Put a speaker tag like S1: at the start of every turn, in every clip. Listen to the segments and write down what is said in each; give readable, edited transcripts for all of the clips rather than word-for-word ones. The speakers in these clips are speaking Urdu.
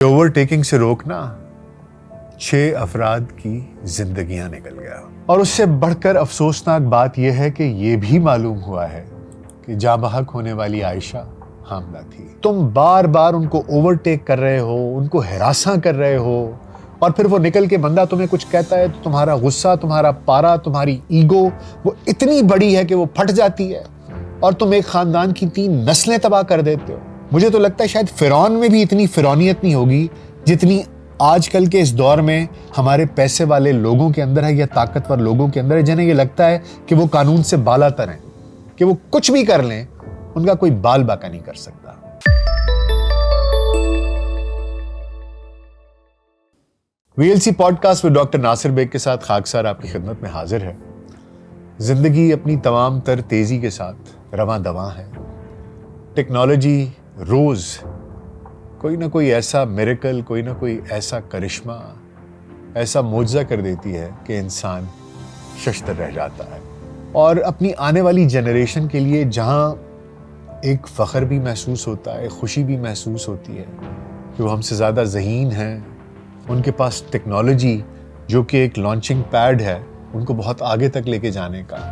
S1: اوورٹیکنگ سے روکنا 6 افراد کی زندگیاں نکل گیا، اور اس سے بڑھ کر افسوسناک بات یہ ہے کہ یہ بھی معلوم ہوا ہے کہ جاں بحق ہونے والی عائشہ حاملہ تھی۔ تم بار بار ان کو اوورٹیک کر رہے ہو، ان کو ہراساں کر رہے ہو، اور پھر وہ نکل کے بندہ تمہیں کچھ کہتا ہے تو تمہارا غصہ، تمہارا پارا، تمہاری ایگو وہ اتنی بڑی ہے کہ وہ پھٹ جاتی ہے، اور تم ایک خاندان کی 3 نسلیں تباہ کر دیتے ہو۔ مجھے تو لگتا ہے شاید فرعون میں بھی اتنی فرعونیت نہیں ہوگی جتنی آج کل کے اس دور میں ہمارے پیسے والے لوگوں کے اندر ہے، یا طاقتور لوگوں کے اندر ہے، جنہیں یہ لگتا ہے کہ وہ قانون سے بالا تر ہیں، کہ وہ کچھ بھی کر لیں ان کا کوئی بال باکا نہیں کر سکتا۔ VLC پوڈ کاسٹ میں ڈاکٹر ناصر بیگ کے ساتھ خاکسار آپ کی خدمت میں حاضر ہے۔ زندگی اپنی تمام تر تیزی کے ساتھ رواں دواں ہے۔ ٹیکنالوجی روز کوئی نہ کوئی ایسا میریکل، کوئی نہ کوئی ایسا کرشمہ، ایسا معجزہ کر دیتی ہے کہ انسان ششدر رہ جاتا ہے، اور اپنی آنے والی جنریشن کے لیے جہاں ایک فخر بھی محسوس ہوتا ہے، خوشی بھی محسوس ہوتی ہے کہ وہ ہم سے زیادہ ذہین ہیں، ان کے پاس ٹیکنالوجی جو کہ ایک لانچنگ پیڈ ہے ان کو بہت آگے تک لے کے جانے کا،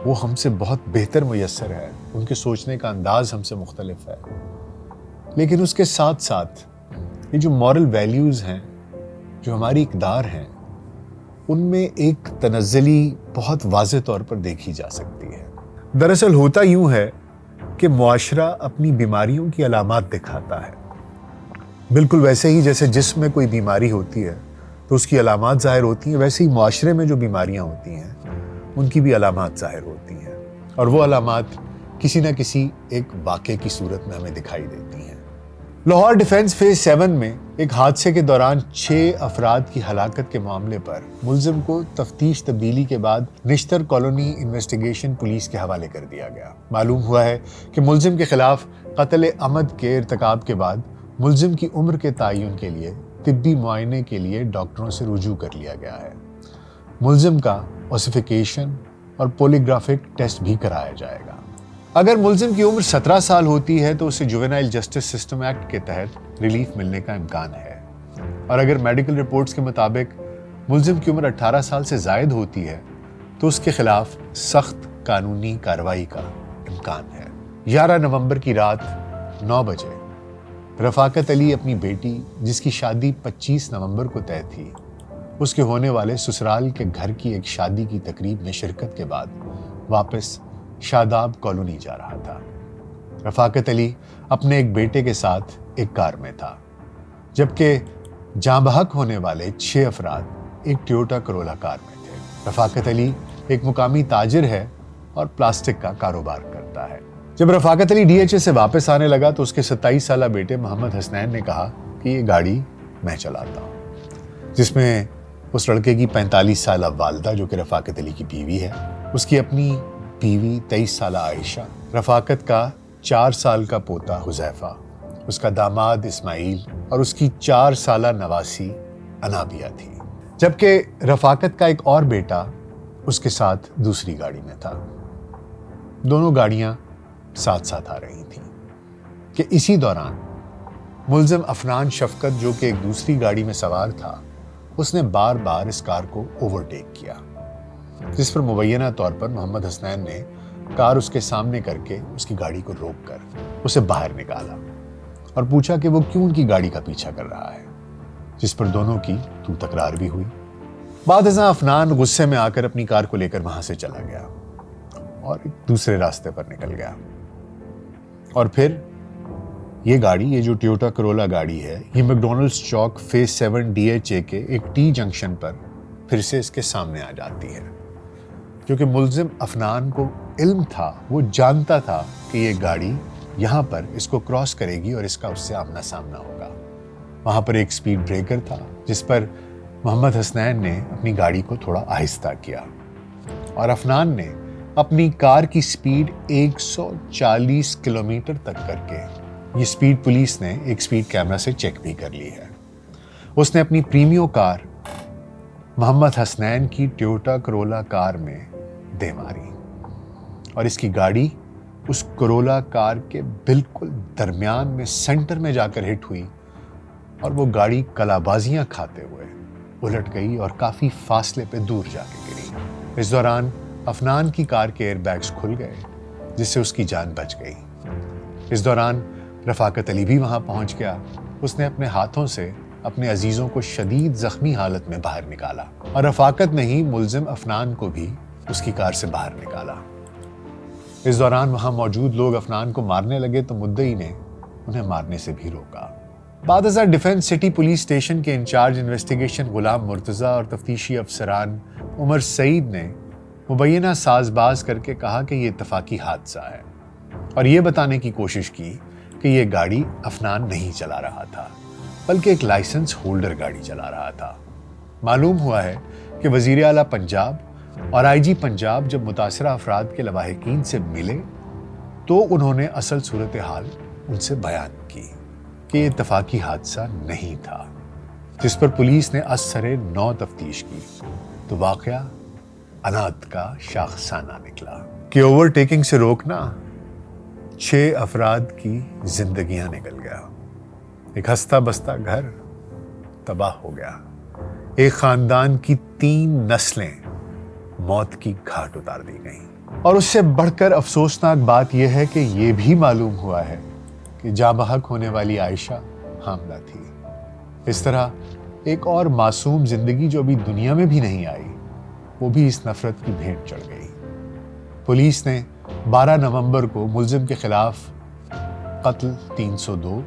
S1: وہ ہم سے بہت بہتر میسر ہے، ان کے سوچنے کا انداز ہم سے مختلف ہے، لیکن اس کے ساتھ ساتھ یہ جو مورل ویلیوز ہیں، جو ہماری اقدار ہیں، ان میں ایک تنزلی بہت واضح طور پر دیکھی جا سکتی ہے۔ دراصل ہوتا یوں ہے کہ معاشرہ اپنی بیماریوں کی علامات دکھاتا ہے، بالکل ویسے ہی جیسے جسم میں کوئی بیماری ہوتی ہے تو اس کی علامات ظاہر ہوتی ہیں، ویسے ہی معاشرے میں جو بیماریاں ہوتی ہیں ان کی بھی علامات ظاہر ہوتی ہیں، اور وہ علامات کسی نہ کسی ایک واقعے کی صورت میں ہمیں دکھائی دیتی ہیں۔ لاہور ڈیفنس فیز 7 میں ایک حادثے کے دوران 6 افراد کی ہلاکت کے معاملے پر ملزم کو تفتیش تبدیلی کے بعد نشتر کالونی انویسٹیگیشن پولیس کے حوالے کر دیا گیا۔ معلوم ہوا ہے کہ ملزم کے خلاف قتل عمد کے ارتکاب کے بعد ملزم کی عمر کے تعین کے لیے طبی معائنے کے لیے ڈاکٹروں سے رجوع کر لیا گیا ہے۔ ملزم کا اوسیفیکیشن اور پولیگرافک ٹیسٹ بھی کرایا جائے گا۔ اگر ملزم کی عمر 17 سال ہوتی ہے تو اسے جوینائل جسٹس سسٹم ایکٹ کے تحت ریلیف ملنے کا امکان ہے، اور اگر میڈیکل رپورٹس کے مطابق ملزم کی عمر 18 سال سے زائد ہوتی ہے تو اس کے خلاف سخت قانونی کارروائی کا امکان ہے۔ 11 نومبر کی رات 9 بجے رفاقت علی اپنی بیٹی، جس کی شادی 25 نومبر کو طے تھی، اس کے ہونے والے سسرال کے گھر کی ایک شادی کی تقریب میں شرکت کے بعد واپس شاداب کالونی جا رہا تھا۔ رفاقت علی اپنے ایک بیٹے کے ساتھ ایک کار میں تھا، جبکہ جاں بحق ہونے والے 6 افراد ایک ٹویوٹا کرولا کار میں تھے۔ رفاقت علی ایک مقامی تاجر ہے اور پلاسٹک کا کاروبار کرتا ہے۔ جب رفاقت علی DHA سے واپس آنے لگا تو اس کے 27 سالہ بیٹے محمد حسنین نے کہا کہ یہ گاڑی میں چلاتا ہوں، جس میں اس لڑکے کی 45 سالہ والدہ جو کہ رفاقت علی کی بیوی ہے، اس کی اپنی بیوی 23 سالہ عائشہ، رفاقت کا 4 سال کا پوتا حذیفہ، اس کا داماد اسماعیل اور اس کی 4 سالہ نواسی انابیہ تھی، جبکہ رفاقت کا ایک اور بیٹا اس کے ساتھ دوسری گاڑی میں تھا۔ دونوں گاڑیاں ساتھ ساتھ آ رہی تھیں کہ اسی دوران ملزم افنان شفقت جو کہ ایک دوسری گاڑی میں سوار تھا، اس نے بار بار اس کار کو اوورٹیک کیا، جس پر مبینہ طور پر محمد حسنین نے کار اس کے سامنے کر کے اس کی گاڑی کو روک کر اسے باہر نکالا اور پوچھا کہ وہ کیوں ان کی گاڑی کا پیچھا کر رہا ہے، جس پر دونوں کی تو تکرار بھی ہوئی۔ بعد ازاں افنان غصے میں آ کر اپنی کار کو لے کر وہاں سے چلا گیا اور ایک دوسرے راستے پر نکل گیا، اور پھر یہ گاڑی، یہ جو ٹویوٹا کرولا گاڑی ہے، یہ میکڈونلڈس چوک فیز 7 DHA کے ایک ٹی جنکشن پر پھر سے اس کے سامنے آ جاتی ہے، کیونکہ ملزم افنان کو علم تھا، وہ جانتا تھا کہ یہ گاڑی یہاں پر اس کو کراس کرے گی اور اس کا اس سے آمنا سامنا ہوگا۔ وہاں پر ایک سپیڈ بریکر تھا جس پر محمد حسنین نے اپنی گاڑی کو تھوڑا آہستہ کیا، اور افنان نے اپنی کار کی سپیڈ 140 کلومیٹر تک کر کے، یہ سپیڈ پولیس نے ایک سپیڈ کیمرہ سے چیک بھی کر لی ہے، اس نے اپنی پریمیو کار محمد حسنین کی ٹویوٹا کرولا کار میں دے ماری، اور اس کی گاڑی اس کرولا کار کے بالکل درمیان میں، سینٹر میں جا کر ہٹ ہوئی، اور وہ گاڑی کلابازیاں کھاتے ہوئے الٹ گئی اور کافی فاصلے پہ دور جا کے گری۔ اس دوران افنان کی کار کے ایئر بیگز کھل گئے جس سے اس کی جان بچ گئی۔ اس دوران رفاقت علی بھی وہاں پہنچ گیا۔ اس نے اپنے ہاتھوں سے اپنے عزیزوں کو شدید زخمی حالت میں باہر نکالا اور رفاقت نے ہی ملزم افنان کو بھی اس کی کار سے باہر نکالا۔ اس دوران وہاں موجود لوگ افنان کو مارنے لگے تو مدعی نے انہیں مارنے سے بھی روکا۔ بعد ازاں ڈیفنس سٹی پولیس اسٹیشن کے انچارج انویسٹیگیشن غلام مرتضی اور تفتیشی افسران عمر سعید نے مبینہ ساز باز کر کے کہا کہ یہ اتفاقی حادثہ ہے اور یہ بتانے کی کوشش کی کہ یہ گاڑی افنان نہیں چلا رہا تھا بلکہ ایک لائسنس ہولڈر گاڑی چلا رہا تھا۔ معلوم ہوا ہے کہ وزیر اعلیٰ پنجاب اور آئی جی پنجاب جب متاثرہ افراد کے لواحقین سے ملے تو انہوں نے اصل صورتحال ان سے بیان کی کہ یہ اتفاقی حادثہ نہیں تھا، جس پر پولیس نے ازسرِ نو تفتیش کی تو واقعہ انات کا شاخسانہ نکلا کہ اوور ٹیکنگ سے روکنا 6 افراد کی زندگیاں نکل گیا، ایک ہستہ بستہ گھر تباہ ہو گیا، ایک خاندان کی 3 نسلیں موت کی گھاٹ اتار دی گئیں۔ اور اس سے بڑھ کر افسوسناک بات یہ ہے کہ یہ بھی معلوم ہوا ہے کہ جاں بحق ہونے والی عائشہ حاملہ تھی۔ اس طرح ایک اور معصوم زندگی جو ابھی دنیا میں بھی نہیں آئی وہ بھی اس نفرت کی بھیٹ چڑھ گئی۔ پولیس نے 12 نومبر کو ملزم کے خلاف قتل 302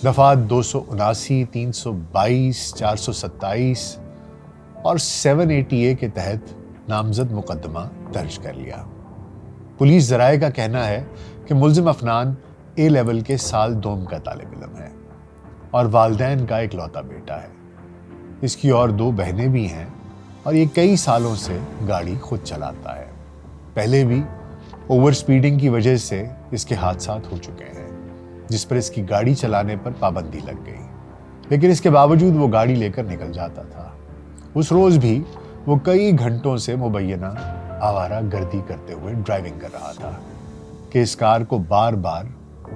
S1: دفعات 279 322 427 اور 780A کے تحت نامزد مقدمہ درج کر لیا۔ پولیس ذرائع کا کہنا ہے کہ ملزم افنان اے لیول کے سال 2 کا طالب علم ہے اور والدین کا اکلوتا بیٹا ہے۔ اس کی اور 2 بہنیں بھی ہیں اور یہ کئی سالوں سے گاڑی خود چلاتا ہے۔ پہلے بھی اوور سپیڈنگ کی وجہ سے اس کے حادثات ہو چکے ہیں جس پر اس کی گاڑی چلانے پر پابندی لگ گئی، لیکن اس کے باوجود وہ گاڑی لے کر نکل جاتا تھا۔ اس روز بھی وہ کئی گھنٹوں سے مبینہ آوارہ گردی کرتے ہوئے ڈرائیونگ کر رہا تھا کہ اس کار کو بار بار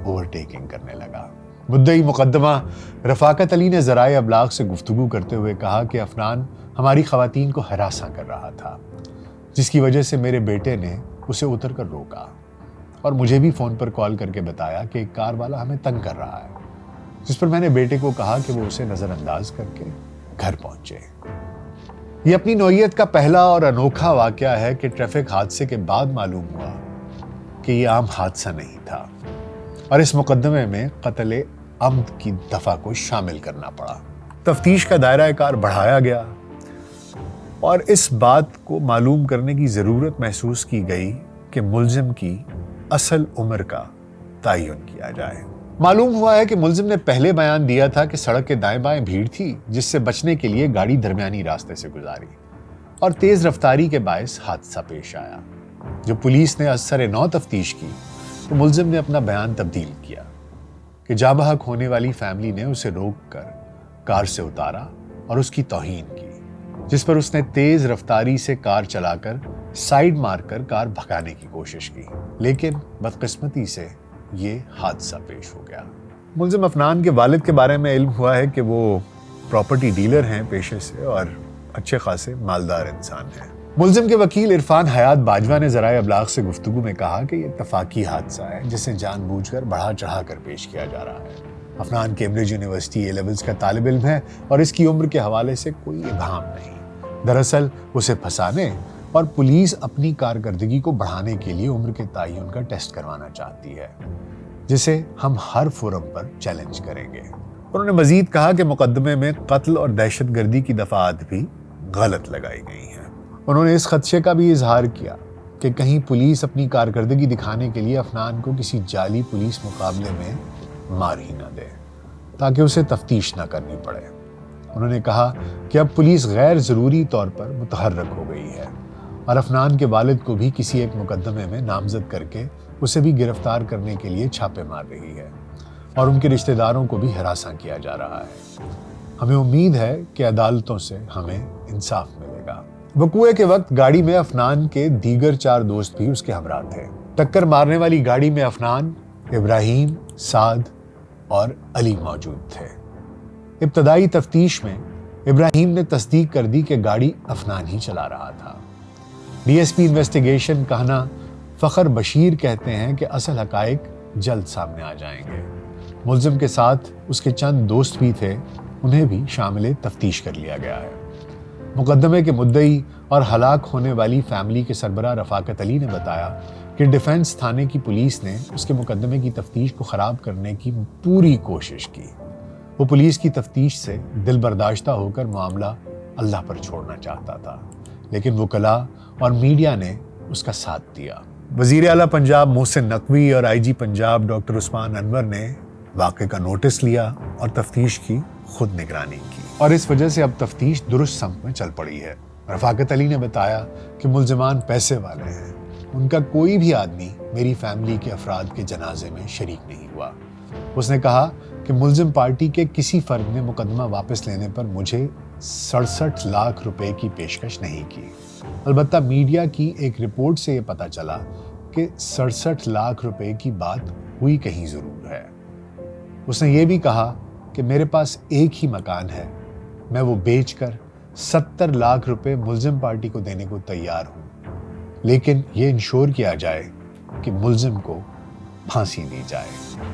S1: اوورٹیکنگ کرنے لگا۔ مدعی مقدمہ رفاقت علی نے ذرائع ابلاغ سے گفتگو کرتے ہوئے کہا کہ افنان ہماری خواتین کو ہراساں کر رہا تھا، جس کی وجہ سے میرے بیٹے نے اسے اتر کر روکا اور مجھے بھی فون پر کال کر کے بتایا کہ ایک کار والا ہمیں تنگ کر رہا ہے، جس پر میں نے بیٹے کو کہا کہ وہ اسے نظر انداز کر کے گھر پہنچے۔ یہ اپنی نوعیت کا پہلا اور انوکھا واقعہ ہے کہ ٹریفک حادثے کے بعد معلوم ہوا کہ یہ عام حادثہ نہیں تھا اور اس مقدمے میں قتل عمد کی دفعہ کو شامل کرنا پڑا۔ تفتیش کا دائرہ کار بڑھایا گیا اور اس بات کو معلوم کرنے کی ضرورت محسوس کی گئی کہ ملزم کی اصل عمر کا تعین کیا جائے۔ معلوم ہوا ہے کہ ملزم نے پہلے بیان دیا تھا کہ سڑک کے دائیں بائیں بھیڑ تھی جس سے بچنے کے لیے گاڑی درمیانی راستے سے گزاری اور تیز رفتاری کے باعث حادثہ پیش آیا۔ جب پولیس نے ازسرِ نو تفتیش کی تو ملزم نے اپنا بیان تبدیل کیا کہ جاں بحق ہونے والی فیملی نے اسے روک کر کار سے اتارا اور اس کی توہین کی، جس پر اس نے تیز رفتاری سے کار چلا کر سائیڈ مار کر کار بھگانے کی کوشش کی، لیکن بدقسمتی سے یہ حادثہ پیش ہو گیا۔ ملزم افنان کے والد کے بارے میں علم ہوا ہے کہ وہ پراپرٹی ڈیلر ہیں پیشے سے اور اچھے خاصے مالدار انسان ہیں۔ ملزم کے وکیل عرفان حیات باجوہ نے ذرائع ابلاغ سے گفتگو میں کہا کہ یہ اتفاقی حادثہ ہے جسے جان بوجھ کر بڑھا چڑھا کر پیش کیا جا رہا ہے۔ Afnan Cambridge university A levels کا طالب علم ہے اور اس کی عمر کے حوالے سے کوئی ابہام نہیں۔ دراصل اسے پھنسانے اور پولیس اپنی کارکردگی کو بڑھانے کے لیے عمر کے تعین کا ٹیسٹ کروانا چاہتی ہے، جسے ہم ہر فورم پر چیلنج کریں گے۔ انہوں نے مزید کہا کہ مقدمے میں قتل اور دہشت گردی کی دفعات بھی غلط لگائی گئی ہیں۔ انہوں نے اس خدشے کا بھی اظہار کیا کہ کہیں پولیس اپنی کارکردگی دکھانے کے لیے افنان کو کسی جعلی پولیس مقابلے میں مار ہی نہ دے تاکہ اسے تفتیش نہ کرنی پڑے۔ انہوں نے کہا کہ اب پولیس غیر ضروری طور پر متحرک ہو گئی ہے اور افنان کے والد کو بھی کسی ایک مقدمے میں نامزد کر کے اسے بھی گرفتار کرنے کے لیے چھاپے مار رہی ہے اور ان کے رشتہ داروں کو بھی ہراساں کیا جا رہا ہے۔ ہمیں امید ہے کہ عدالتوں سے ہمیں انصاف ملے گا۔ وقوعے کے وقت گاڑی میں افنان کے دیگر 4 دوست بھی اس کے ہمراہ تھے۔ ٹکر مارنے والی گاڑی میں افنان، ابراہیم، سعد اور علی موجود تھے۔ ابتدائی تفتیش میں ابراہیم نے تصدیق کر دی کہ گاڑی افنان ہی چلا رہا تھا۔ ڈی ایس پی انویسٹیگیشن کہنا فخر بشیر کہتے ہیں کہ اصل حقائق جلد سامنے آ جائیں گے۔ ملزم کے ساتھ اس کے چند دوست بھی تھے، انہیں بھی شامل تفتیش کر لیا گیا ہے۔ مقدمے کے مدعی اور ہلاک ہونے والی فیملی کے سربراہ رفاقت علی نے بتایا کہ ڈیفنس تھانے کی پولیس نے اس کے مقدمے کی تفتیش کو خراب کرنے کی پوری کوشش کی۔ وہ پولیس کی تفتیش سے دل برداشتہ ہو کر معاملہ اللہ پر چھوڑنا چاہتا تھا، لیکن وکلاء اور میڈیا نے اس کا ساتھ دیا۔ وزیر اعلیٰ پنجاب محسن نقوی اور آئی جی پنجاب ڈاکٹر عثمان انور نے واقعے کا نوٹس لیا اور تفتیش کی خود نگرانی کی، اور اس وجہ سے اب تفتیش درست سمت میں چل پڑی ہے۔ رفاقت علی نے بتایا کہ ملزمان پیسے والے ہیں، ان کا کوئی بھی آدمی میری فیملی کے افراد کے جنازے میں شریک نہیں ہوا۔ اس نے کہا کہ ملزم پارٹی کے کسی فرد نے مقدمہ واپس لینے پر مجھے 67 لاکھ روپے کی پیشکش نہیں کی۔ البتہ میڈیا کی ایک رپورٹ سے یہ پتہ چلا کہ 67 لاکھ روپے کی بات ہوئی کہیں ضرور ہے۔ اس نے یہ بھی کہا کہ میرے پاس ایک ہی مکان ہے، میں وہ بیچ کر 70 لاکھ روپے ملزم پارٹی کو دینے کو تیار ہوں، لیکن یہ انشور کیا جائے کہ ملزم کو پھانسی دی جائے،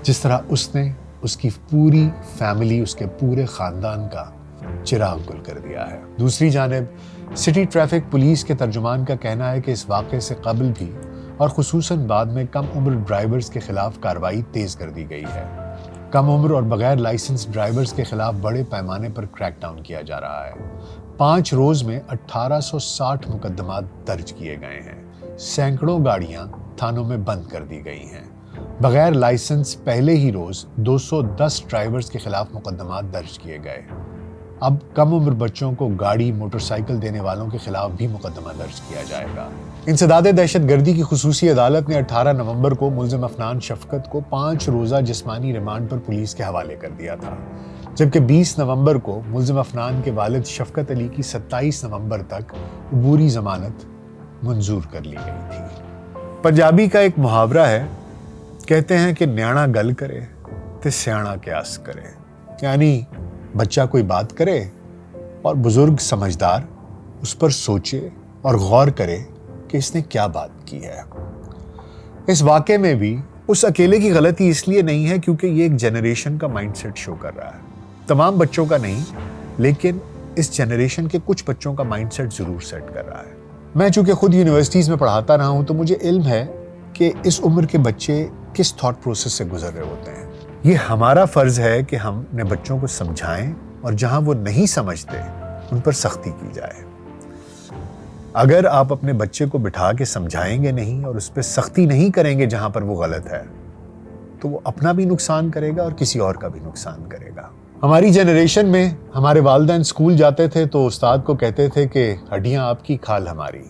S1: جس طرح اس نے اس کی پوری فیملی، اس کے پورے خاندان کا چراغ گل کر دیا ہے۔ دوسری جانب سٹی ٹریفک پولیس کے ترجمان کا کہنا ہے کہ اس واقعے سے قبل بھی اور خصوصاً بعد میں کم عمر ڈرائیورز کے خلاف کارروائی تیز کر دی گئی ہے۔ کم عمر اور بغیر لائسنس ڈرائیورز کے خلاف بڑے پیمانے پر کریک ڈاؤن کیا جا رہا ہے۔ 5 روز میں 1860 مقدمات درج کیے گئے ہیں، سینکڑوں گاڑیاں تھانوں میں بند کر دی گئی ہیں۔ بغیر لائسنس پہلے ہی روز 210 ڈرائیورز کے خلاف مقدمات درج کیے گئے۔ اب کم عمر بچوں کو گاڑی موٹر سائیکل دینے والوں کے خلاف بھی مقدمہ درج کیا جائے گا۔ انسداد دہشت گردی کی خصوصی عدالت نے 18 نومبر کو ملزم افنان شفقت کو 5 روزہ جسمانی ریمانڈ پر پولیس کے حوالے کر دیا تھا، جبکہ 20 نومبر کو ملزم افنان کے والد شفقت علی کی 27 نومبر تک عبوری ضمانت منظور کر لی گئی تھی۔ پنجابی کا ایک محاورہ ہے، کہتے ہیں کہ نیانا گل کرے تے سیانا قیاس کرے، یعنی بچہ کوئی بات کرے اور بزرگ سمجھدار اس پر سوچے اور غور کرے کہ اس نے کیا بات کی ہے۔ اس واقعے میں بھی اس اکیلے کی غلطی اس لیے نہیں ہے کیونکہ یہ ایک جنریشن کا مائنڈ سیٹ شو کر رہا ہے، تمام بچوں کا نہیں، لیکن اس جنریشن کے کچھ بچوں کا مائنڈ سیٹ ضرور سیٹ کر رہا ہے۔ میں چونکہ خود یونیورسٹیز میں پڑھاتا رہا ہوں تو مجھے علم ہے کہ اس عمر کے بچے کس تھاٹ پروسیس سے گزر رہے ہوتے ہیں۔ یہ ہمارا فرض ہے کہ ہم اپنے بچوں کو سمجھائیں اور جہاں وہ نہیں سمجھتے ان پر سختی کی جائے۔ اگر آپ اپنے بچے کو بٹھا کے سمجھائیں گے نہیں اور اس پہ سختی نہیں کریں گے جہاں پر وہ غلط ہے، تو وہ اپنا بھی نقصان کرے گا اور کسی اور کا بھی نقصان کرے گا۔ ہماری جنریشن میں ہمارے والدین اسکول جاتے تھے تو استاد کو کہتے تھے کہ ہڈیاں آپ کی، کھال ہماری۔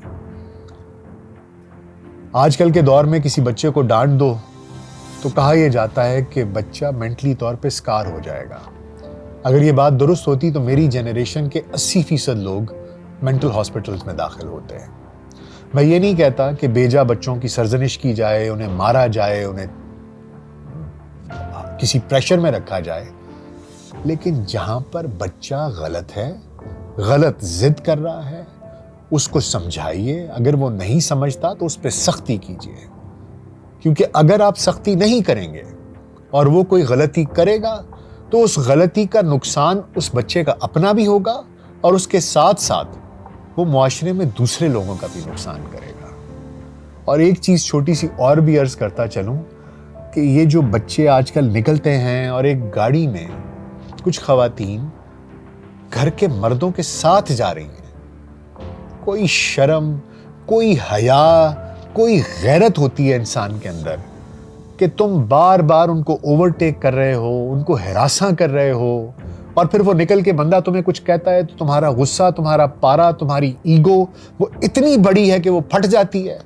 S1: آج کل کے دور میں کسی بچے کو ڈانٹ دو تو کہا یہ جاتا ہے کہ بچہ مینٹلی طور پہ سکار ہو جائے گا۔ اگر یہ بات درست ہوتی تو میری جنریشن کے 80% لوگ مینٹل ہاسپٹلز میں داخل ہوتے ہیں۔ میں یہ نہیں کہتا کہ بیجا بچوں کی سرزنش کی جائے، انہیں مارا جائے، انہیں کسی پریشر میں رکھا جائے، لیکن جہاں پر بچہ غلط ہے، غلط ضد کر رہا ہے، اس کو سمجھائیے۔ اگر وہ نہیں سمجھتا تو اس پہ سختی کیجیے، کیونکہ اگر آپ سختی نہیں کریں گے اور وہ کوئی غلطی کرے گا تو اس غلطی کا نقصان اس بچے کا اپنا بھی ہوگا اور اس کے ساتھ ساتھ وہ معاشرے میں دوسرے لوگوں کا بھی نقصان کرے گا۔ اور ایک چیز چھوٹی سی اور بھی عرض کرتا چلوں کہ یہ جو بچے آج کل نکلتے ہیں اور ایک گاڑی میں کچھ خواتین گھر کے مردوں کے ساتھ جا رہی ہیں، کوئی شرم، کوئی حیا، کوئی غیرت ہوتی ہے انسان کے اندر کہ تم بار بار ان کو اوورٹیک کر رہے ہو، ان کو ہراساں کر رہے ہو، اور پھر وہ نکل کے بندہ تمہیں کچھ کہتا ہے تو تمہارا غصہ، تمہارا پارا، تمہاری ایگو وہ اتنی بڑی ہے کہ وہ پھٹ جاتی ہے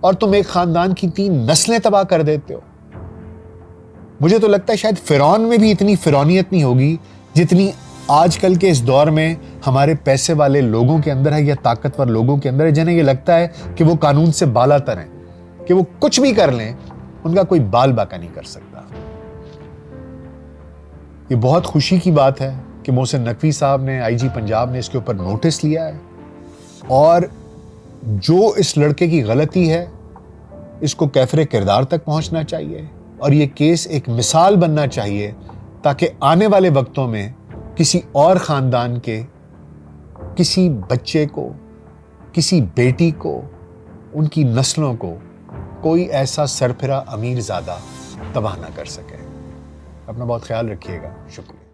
S1: اور تم ایک خاندان کی 3 نسلیں تباہ کر دیتے ہو۔ مجھے تو لگتا ہے شاید فرعون میں بھی اتنی فرعونیت نہیں ہوگی جتنی آج کل کے اس دور میں ہمارے پیسے والے لوگوں کے اندر ہے یا طاقتور لوگوں کے اندر ہے، جنہیں یہ لگتا ہے کہ وہ قانون سے بالا تر ہیں، کہ وہ کچھ بھی کر لیں ان کا کوئی بال باکا نہیں کر سکتا۔ یہ بہت خوشی کی بات ہے کہ محسن نقوی صاحب نے، آئی جی پنجاب نے اس کے اوپر نوٹس لیا ہے، اور جو اس لڑکے کی غلطی ہے اس کو کیفر کردار تک پہنچنا چاہیے، اور یہ کیس ایک مثال بننا چاہیے تاکہ آنے والے وقتوں میں کسی اور خاندان کے کسی بچے کو، کسی بیٹی کو، ان کی نسلوں کو کوئی ایسا سرپھرا امیر زادہ تباہ نہ کر سکے۔ اپنا بہت خیال رکھیے گا، شکریہ۔